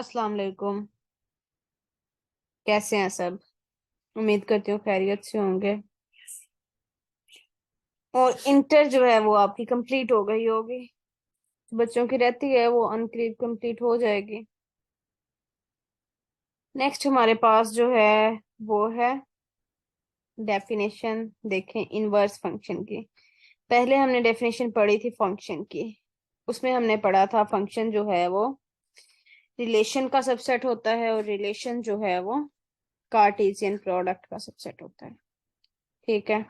अस्सलाम वालेकुम। कैसे हैं सब? उम्मीद करती हूँ खैरियत से होंगे। और इंटर जो है वो आपकी कंप्लीट हो गई होगी। बच्चों की रहती है वो अनकरीब कंप्लीट हो जाएगी। नेक्स्ट हमारे पास जो है वो है डेफिनेशन। देखें इनवर्स फंक्शन की। पहले हमने डेफिनेशन पढ़ी थी फंक्शन की। उसमें हमने पढ़ा था फंक्शन जो है वो रिलेशन का सबसेट होता है और रिलेशन जो है वो कार्टेशियन प्रोडक्ट का सबसेट होता है। ठीक है।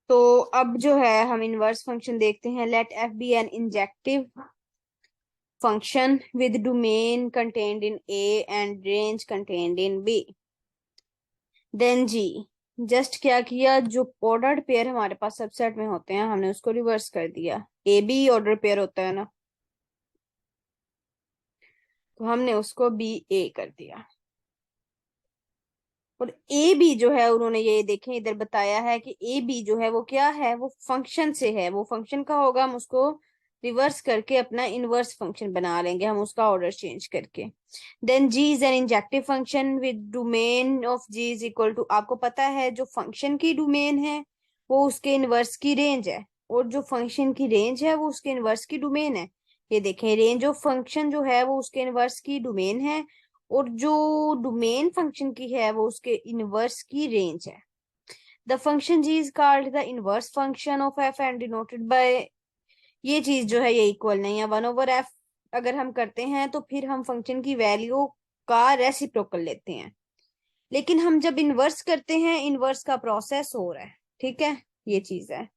तो अब जो है हम इनवर्स फंक्शन देखते हैं। Let F B an injective function with domain contained in A and range contained in B. Then G just क्या किया, जो ऑर्डर्ड पेयर हमारे पास सबसेट में होते हैं हमने उसको रिवर्स कर दिया। ए बी ऑर्डर पेयर होता है ना, तो हमने उसको बी ए कर दिया। और ए बी जो है उन्होंने ये देखें इधर बताया है कि ए बी जो है वो क्या है, वो फंक्शन से है। वो फंक्शन का होगा, हम उसको रिवर्स करके अपना इनवर्स फंक्शन बना लेंगे, हम उसका ऑर्डर चेंज करके। Then G is an injective function with domain of G is equal to, आपको पता है जो फंक्शन की डोमेन है वो उसके इनवर्स की रेंज है, और जो फंक्शन की रेंज है वो उसके इनवर्स की डोमेन है। ये देखें, रेंज ऑफ फंक्शन जो है वो उसके इनवर्स की डोमेन है, और जो डोमेन फंक्शन की है वो उसके इनवर्स की रेंज है। The function G is called the inverse function of F and denoted by, ये चीज जो है ये इक्वल नहीं है 1/f। अगर हम करते हैं तो फिर हम फंक्शन की वैल्यू का रेसिप्रोकल लेते हैं, लेकिन हम जब इनवर्स करते हैं इनवर्स का प्रोसेस हो रहा है। ठीक है, ये चीज है।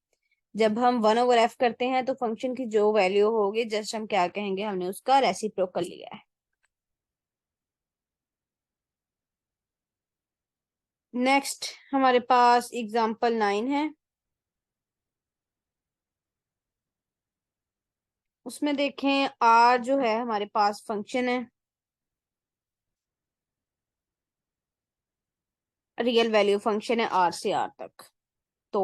जब हम 1/f करते हैं तो फंक्शन की जो वैल्यू होगी जस्ट हम क्या कहेंगे, हमने उसका रेसिप्रोकल लिया है। नेक्स्ट हमारे पास एग्जाम्पल 9 है। उसमें देखें आर जो है हमारे पास फंक्शन है, रियल वैल्यू फंक्शन है आर से आर तक। तो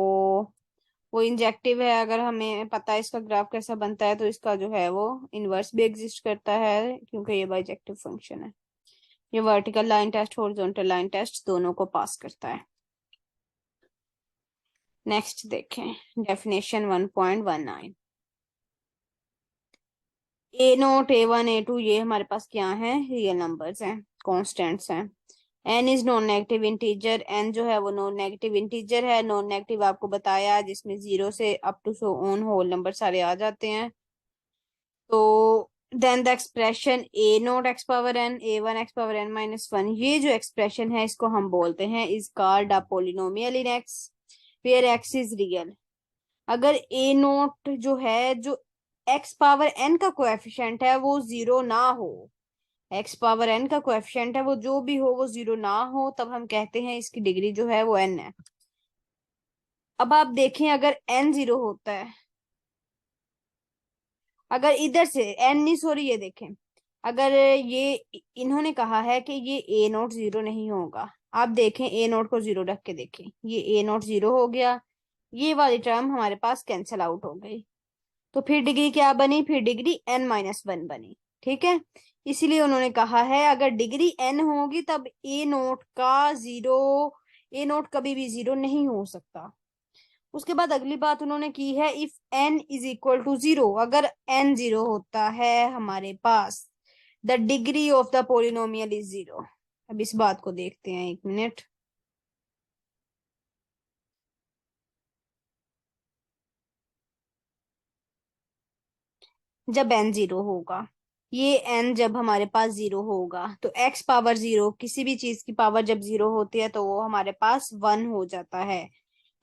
वो इंजेक्टिव है। अगर हमें पता है इसका ग्राफ कैसा बनता है तो इसका जो है वो इनवर्स भी एग्जिस्ट करता है, क्योंकि ये बाइजेक्टिव फंक्शन है। ये vertical line test horizontal line test दोनों को पास करता है। नेक्स्ट देखें definition 1.19। A naught A one A two ये हमारे पास क्या है, रियल नंबर्स हैं, कॉन्स्टेंट्स हैं। N is non negative integer, N जो है वो नॉन नेगेटिव इंटीजर है। नॉन नेगेटिव आपको बताया जिसमें 0 से up to so on whole number सारे आ जाते हैं। तो then the expression A note X power N A one X power N minus one, ये जो एक्सप्रेशन है इसको हम बोलते हैं is called a polynomial in X where X is real. अगर ए नोट जो है, जो एक्स पावर एन का कोएफिशिएंट है वो 0 ना हो, एक्स पावर एन का कोएफिशिएंट है वो जो भी हो वो 0 ना हो, तब हम कहते हैं इसकी डिग्री जो है वो एन है। अब आप देखें अगर एन 0 होता है, अगर इधर से एन नहीं सॉरी ये देखें, अगर ये इन्होंने कहा है कि ये ए नोट 0 नहीं होगा, आप देखें ए नोट को 0 रख के देखें, ये ए नोट 0 हो गया, ये वाली टर्म हमारे पास कैंसिल आउट हो गई। तो फिर डिग्री क्या बनी, फिर डिग्री n-1 बनी। ठीक है, इसीलिए उन्होंने कहा है अगर डिग्री n होगी तब ए नोट का 0, ए नोट कभी भी 0 नहीं हो सकता। उसके बाद अगली बात उन्होंने की है if n is equal to 0, अगर n 0 होता है हमारे पास the degree of the polynomial is 0। अब इस बात को देखते हैं, एक मिनट। जब n 0 होगा, ये n जब हमारे पास 0 होगा तो x पावर 0, किसी भी चीज की पावर जब 0 होती है तो वो हमारे पास 1 हो जाता है।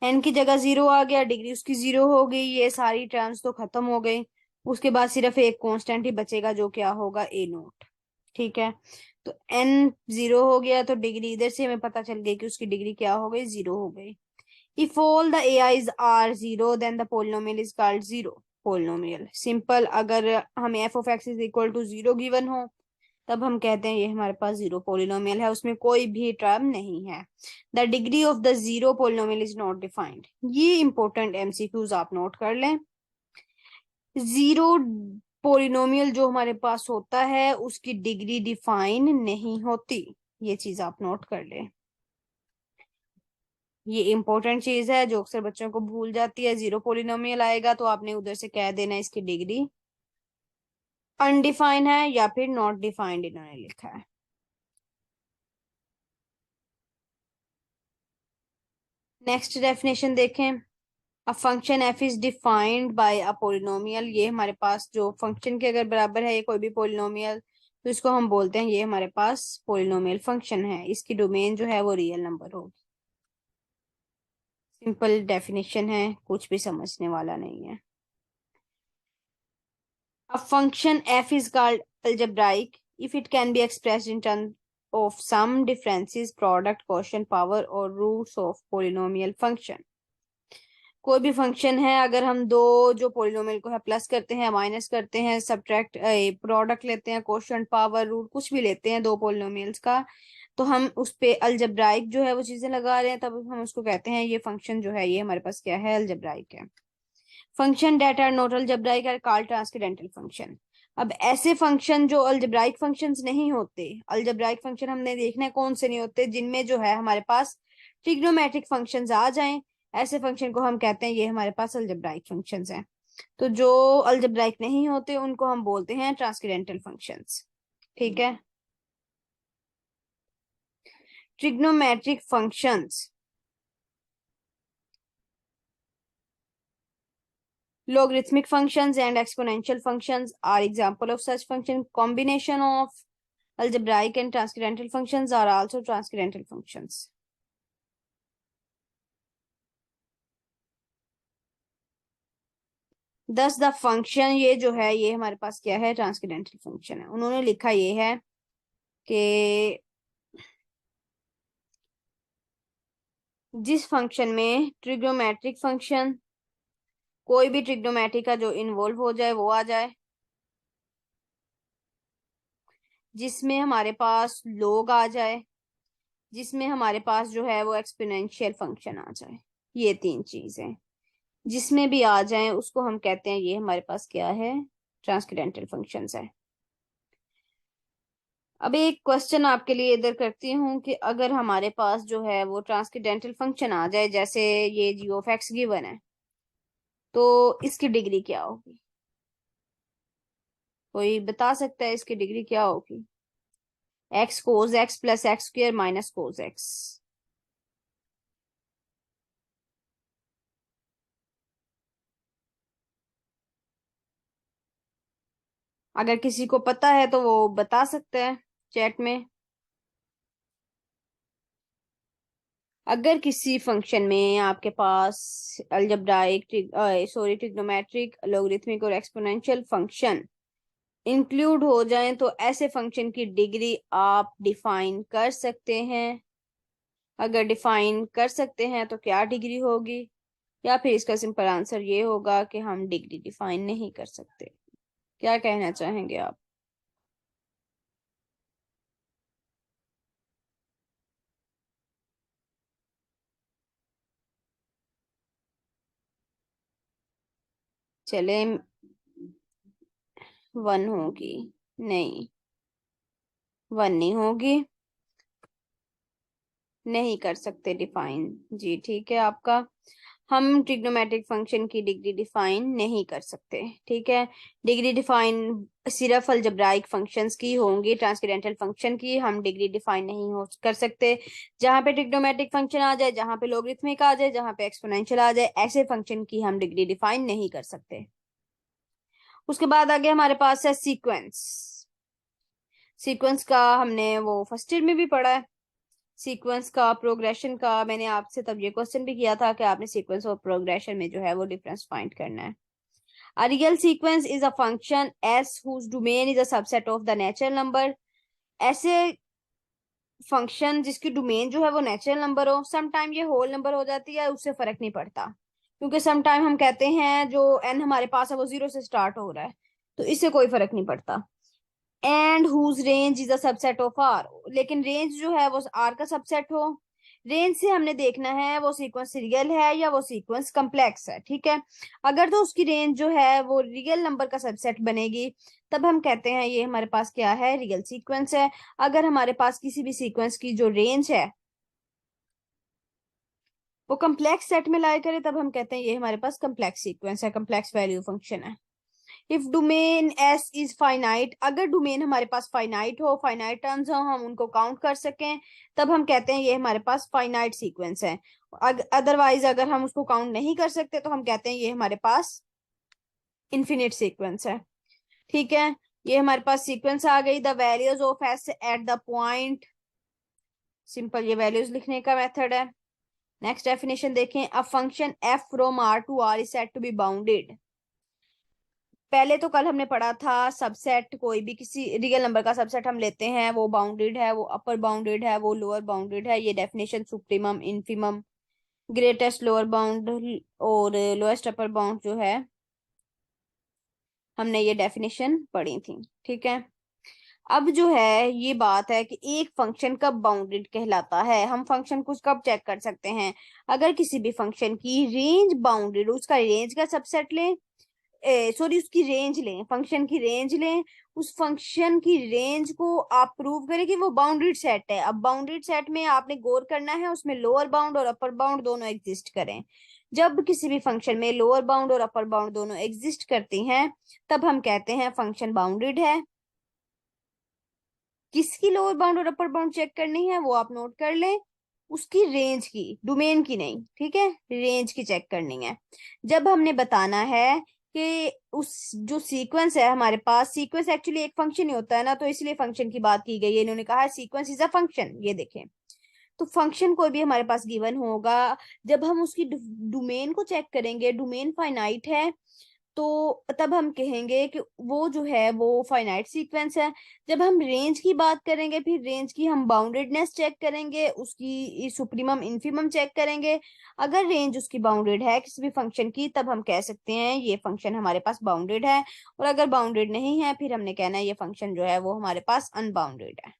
n की जगह 0 आ गया, डिग्री उसकी 0 हो गई, ये सारी टर्म्स तो खत्म हो गई। उसके बाद सिर्फ एक कांस्टेंट ही बचेगा जो क्या होगा, ए नोट। ठीक है, तो n 0 हो गया तो डिग्री इधर से हमें पता चल गई कि उसकी डिग्री क्या हो गई, 0 हो गई। If all the AIs are 0 then the polynomial is called 0 polynomial। Simple, अगर हमें f of x is equal to 0 given हो तब हम कहते हैं ये हमारे पास 0 पोलिनोमियल है, उसमें कोई भी टर्म नहीं है। The degree of the 0 polynomial is not defined, ये इंपॉर्टेंट एमसीक्यूज आप नोट कर लें। 0 पोलिनोमियल जो हमारे पास होता है उसकी डिग्री डिफाइन नहीं होती। ये चीज आप नोट कर ले, ये इंपॉर्टेंट चीज है जो अक्सर बच्चों को भूल जाती है। जीरो पोलिनोमियल आएगा तो आपने उधर से कह देना इसकी डिग्री अनडिफाइंड है या फिर नॉट डिफाइंड इन्होंने लिखा है। नेक्स्ट डेफिनेशन देखें। A function F is defined by a polynomial. ये हमारे पास जो फंक्शन के अगर बराबर है ये कोई भी पोलिनोमियल, तो इसको हम बोलते हैं ये हमारे पास पोलिनोमियल फंक्शन है। इसकी डोमेन जो है वो रियल नंबर होगी। सिंपल डेफिनेशन है, कुछ भी समझने वाला नहीं है। A function f is called algebraic if it can be expressed in terms of sum, differences, product, quotient, power or roots of polynomial function। कोई भी फंक्शन है, अगर हम दो जो पोलिनोमियल को है प्लस करते हैं, माइनस करते हैं, सब्ट्रैक्ट प्रोडक्ट लेते हैं, क्वोशिएंट, पावर, रूट कुछ भी लेते हैं दो पोलिनोमियल्स का, तो हम उस पे अलजेब्राइक जो है वो चीजें लगा रहे हैं, तब हम उसको कहते हैं ये फंक्शन जो है ये हमारे पास क्या है, अलजेब्राइक है। Function that are not algebraic are called transcendental function. अब ऐसे फंक्शन जो अलजेब्राइक फंक्शंस नहीं होते, अलजेब्राइक फंक्शन हमने देखना है कौन से नहीं होते, जिनमें जो है हमारे पास ट्रिग्नोमेट्रिक फंक्शंस आ जाएं, ऐसे फंक्शन को हम कहते हैं ये हमारे पास अलजेब्राइक फंक्शंस हैं। तो जो अलजेब्राइक नहीं होते उनको हम बोलते हैं ट्रांसकेंडेंटल फंक्शंस। ठीक है। Trigonometric functions, logarithmic functions and exponential functions are example of such function. Combination of algebraic and transcendental functions are also transcendental functions. Thus the function ये जो है ये हमारे पास क्या है, ट्रांसकेंडेंटल फंक्शन है। उन्होंने लिखा ये है कि जिस फंक्शन में ट्रिग्नोमेट्रिक फंक्शन, कोई भी ट्रिग्नोमेट्रिक का जो इन्वॉल्व हो जाए वो आ जाए, जिसमें हमारे पास लोग आ जाए, जिसमें हमारे पास जो है वो एक्सपोनेंशियल फंक्शन आ जाए, ये तीन चीजें जिसमें भी आ जाएं उसको हम कहते हैं ये हमारे पास क्या है, ट्रांसकेंडेंटल फंक्शंस है। अब एक क्वेश्चन आपके लिए इधर करती हूँ कि अगर हमारे पास जो है वो ट्रांसकेंडेंटल फंक्शन आ जाए, जैसे ये जी ऑफ एक्स गिवन है, तो इसकी डिग्री क्या होगी? कोई बता सकता है इसकी डिग्री क्या होगी? X cos x plus x square minus cos x. अगर किसी को पता है तो वो बता सकते हैं चैट में। अगर किसी फंक्शन में आपके पास अलजेब्राइक, ट्रिग्नोमेट्रिक, लोगरिथमिक और एक्सपोनेंशियल फंक्शन इंक्लूड हो जाएं तो ऐसे फंक्शन की डिग्री आप डिफाइन कर सकते हैं। अगर डिफाइन कर सकते हैं तो क्या डिग्री होगी, या फिर इसका सिंपल आंसर ये होगा कि हम डिग्री डिफाइन नहीं कर सकते। क्या कहना चाहेंगे आप? चले, वन होगी? नहीं, वन नहीं होगी, नहीं कर सकते डिफाइन। जी ठीक है आपका। हम ट्रिग्नोमेट्रिक फंक्शन की डिग्री डिफाइन नहीं कर सकते। ठीक है, डिग्री डिफाइन सिर्फ अलजेब्राइक फंक्शंस की होंगी, ट्रांसकेंडेंटल फंक्शन की हम डिग्री डिफाइन नहीं हो कर सकते। जहां पे ट्रिग्नोमेट्रिक फंक्शन आ जाए, जहां पे लोगरिथमिक आ जाए, जहां पे एक्सपोनेंशियल आ जाए, ऐसे फंक्शन की हम डिग्री डिफाइन नहीं कर सकते। उसके बाद आगे हमारे पास है सीक्वेंस। सीक्वेंस का हमने वो फर्स्ट ईयर में भी पढ़ा है। सीक्वेंस का, प्रोग्रेशन का, मैंने आपसे तब ये क्वेश्चन भी किया था कि आपने सीक्वेंस और प्रोग्रेशन में जो है वो डिफरेंस फाइंड करना है। A real sequence is a function S whose domain is a subset of the natural number। ऐसे फंक्शन जिसकी डोमेन जो है वो नेचुरल नंबर हो, सम टाइम ये होल नंबर हो जाती है, उससे फर्क नहीं पड़ता, क्योंकि सम टाइम हम कहते हैं जो n हमारे पास है वो 0 से स्टार्ट हो रहा है, तो इससे कोई फर्क नहीं पड़ता। And whose range is a subset of R, लेकिन रेंज जो है वो आर का सबसेट हो, रेंज से हमने देखना है वो सीक्वेंस रियल है या वो सीक्वेंस कम्प्लेक्स है, ठीक है। अगर तो उसकी रेंज जो है वो रियल नंबर का सबसेट बनेगी, तब हम कहते हैं ये हमारे पास क्या है, रियल सीक्वेंस है। अगर हमारे पास किसी भी सीक्वेंस की जो रेंज है वो कम्प्लेक्स सेट में लाई करे, तब हम कहते हैं ये हमारे पास कम्प्लेक्स सीक्वेंस है, कम्प्लेक्स वैल्यू फंक्शन है। If domain S is finite, अगर डोमेन हमारे पास फाइनाइट हो, फाइनाइट टर्म्स हो, हम उनको काउंट कर सकें, तब हम कहते हैं ये हमारे पास फाइनाइट सीक्वेंस है। अदरवाइज अगर हम उसको काउंट नहीं कर सकते तो हम कहते हैं ये हमारे पास इन्फिनिट सीक्वेंस है, ठीक है। ये हमारे पास सीक्वेंस आ गई। The values of S at the point, simple ये वैल्यूज लिखने का मेथड है। नेक्स्ट डेफिनेशन देखें, a function F from R to R is said to be bounded. पहले तो कल हमने पढ़ा था सबसेट, कोई भी किसी रियल नंबर का सबसेट हम लेते हैं वो बाउंडेड है, वो अपर बाउंडेड है, वो लोअर बाउंडेड है। ये definition supremum, infimum, greatest lower bound और लोएस्ट अपर बाउंड जो है, हमने ये डेफिनेशन पढ़ी थी, ठीक है। अब जो है ये बात है कि एक फंक्शन कब बाउंडेड कहलाता है, हम फंक्शन को कब चेक कर सकते हैं। अगर किसी भी फंक्शन की रेंज बाउंडेड, उसका रेंज का सबसेट लें, सॉरी उसकी रेंज लें, फंक्शन की रेंज लें, उस फंक्शन की रेंज को आप प्रूव करें कि वो बाउंडेड सेट है। अब बाउंडेड सेट में आपने गौर करना है उसमें लोअर बाउंड और अपर बाउंड दोनों एग्जिस्ट करें। जब किसी भी फंक्शन में लोअर बाउंड और अपर बाउंड दोनों एग्जिस्ट करती हैं, तब हम कहते हैं फंक्शन बाउंडेड है। किसकी लोअर बाउंड और अपर बाउंड चेक करनी है वो आप नोट कर लें, उसकी रेंज की, डोमेन की नहीं, ठीक है, रेंज की चेक करनी है। जब हमने बताना है कि उस जो सीक्वेंस है हमारे पास, सीक्वेंस एक्चुअली एक फंक्शन ही होता है ना, तो इसलिए फंक्शन की बात की गई है। इन्होंने कहा है सीक्वेंस इज अ फंक्शन, ये देखें। तो फंक्शन कोई भी हमारे पास गिवन होगा, जब हम उसकी डोमेन को चेक करेंगे, डोमेन फाइनाइट है, तो तब हम कहेंगे कि वो जो है वो फाइनाइट सीक्वेंस है। जब हम रेंज की बात करेंगे, फिर रेंज की हम बाउंडेडनेस चेक करेंगे, उसकी सुप्रीमम इन्फीमम चेक करेंगे। अगर रेंज उसकी बाउंडेड है किसी भी फंक्शन की, तब हम कह सकते हैं ये फंक्शन हमारे पास बाउंडेड है। और अगर बाउंडेड नहीं है, फिर हमने कहना है ये फंक्शन जो है वो हमारे पास अनबाउंडेड है।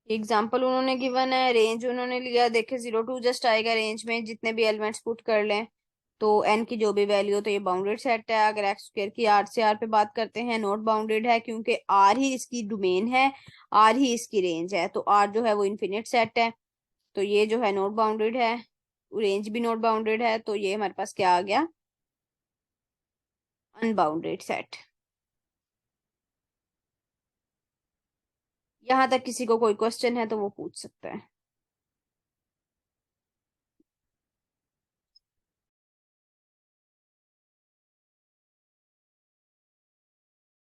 एग्जाम्पल उन्होंने गिवन है, रेंज उन्होंने लिया, देखे 0 to जस्ट आएगा, रेंज में जितने भी एलिमेंट्स पुट कर लें तो एन की जो भी वैल्यू हो, तो ये बाउंडेड सेट है। अगर एक्स स्क्र की आर से आर पे बात करते हैं, नॉट बाउंडेड है, क्योंकि आर ही इसकी डोमेन है, आर ही इसकी रेंज है, तो आर जो है वो इन्फिनिट सेट है, तो ये जो है नॉट बाउंडेड है। रेंज भी नॉट बाउंडेड है, तो ये हमारे पास क्या आ गया, अनबाउंडेड सेट। यहाँ तक किसी को कोई क्वेश्चन है तो वो पूछ सकता है।